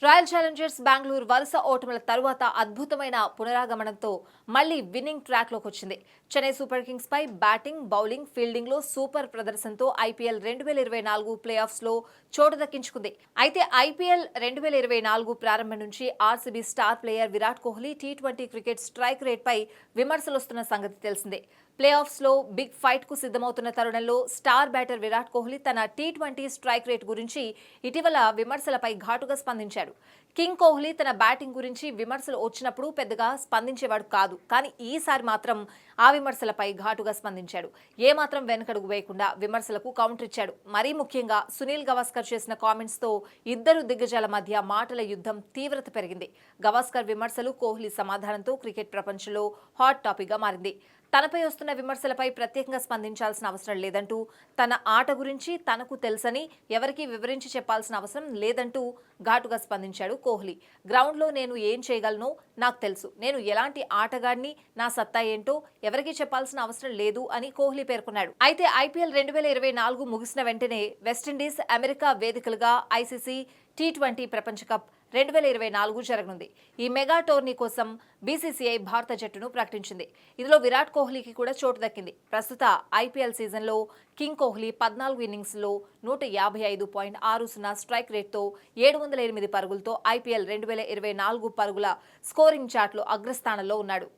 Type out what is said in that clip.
Royal Challengers Bengaluru వరుస ఓటముల తరువాత అద్భుతమైన పునరాగమనంతో మళ్లీ విన్నింగ్ ట్రాక్లోకి వచ్చింది. చెన్నై సూపర్ కింగ్స్ పై బ్యాటింగ్, బౌలింగ్, ఫీల్డింగ్లో సూపర్ ప్రదర్శనతో ఐపీఎల్ 2024 ప్లే ఆఫ్స్లో చోటు దక్కించుకుంది. అయితే ఐపీఎల్ 2024 ప్రారంభం నుంచి RCB star player Virat Kohli టీ20 క్రికెట్ స్ట్రైక్ రేట్పై విమర్శలొస్తున్న సంగతి తెలిసిందే. ప్లే ఆఫ్స్లో బిగ్ ఫైట్కు సిద్ధమవుతున్న తరుణంలో స్టార్ బ్యాటర్ విరాట్ కోహ్లీ తన టీ20 స్ట్రైక్ రేట్ గురించి ఇటీవల విమర్శలపై ఘాటుగా స్పందించాడు. కింగ్ కోహ్లీ తన బ్యాటింగ్ గురించి విమర్శలు వచ్చినప్పుడు పెద్దగా స్పందించేవాడు కాదు, కానీ ఈసారి మాత్రం ఆ విమర్శలపై ఘాటుగా స్పందించాడు. ఏమాత్రం వెనకడుగు వేయకుండా విమర్శలకు కౌంటర్ ఇచ్చాడు. మరీ ముఖ్యంగా సునీల్ గవాస్కర్ చేసిన కామెంట్స్తో ఇద్దరు దిగ్గజాల మధ్య మాటల యుద్ధం తీవ్రత పెరిగింది. గవాస్కర్ విమర్శలు, కోహ్లీ సమాధానంతో క్రికెట్ ప్రపంచంలో హాట్ టాపిక్గా మారింది. తనపై వస్తున్న విమర్శలపై ప్రత్యేకంగా స్పందించాల్సిన అవసరం లేదంటూ, తన ఆట గురించి తనకు తెలుసని ఎవరికీ వివరించి చెప్పాల్సిన అవసరం లేదంటూ ఘాటుగా స్పందించాడు కోహ్లీ. గ్రౌండ్లో నేను ఏం చేయగలనో నాకు తెలుసు, నేను ఎలాంటి ఆటగాడిని, నా సత్తా ఏంటో ఎవరికీ చెప్పాల్సిన అవసరం లేదు అని కోహ్లీ పేర్కొన్నాడు. అయితే ఐపీఎల్ 2024 ముగిసిన వెంటనే వెస్టిండీస్, అమెరికా వేదికలుగా ఐసీసీ టీ20 ప్రపంచ కప్ 2024 జరగనుంది. ఈ మెగా టోర్నీ కోసం బీసీసీఐ భారత జట్టును ప్రకటించింది. ఇందులో విరాట్ కోహ్లీకి కూడా చోటు దక్కింది. ప్రస్తుత ఐపీఎల్ సీజన్లో కింగ్ కోహ్లీ 14 ఇన్నింగ్స్లో 155.60 స్ట్రైక్ రేట్తో 708 పరుగులతో ఐపీఎల్ 2024 పరుగుల స్కోరింగ్ చార్ట్లో అగ్రస్థానంలో ఉన్నాడు.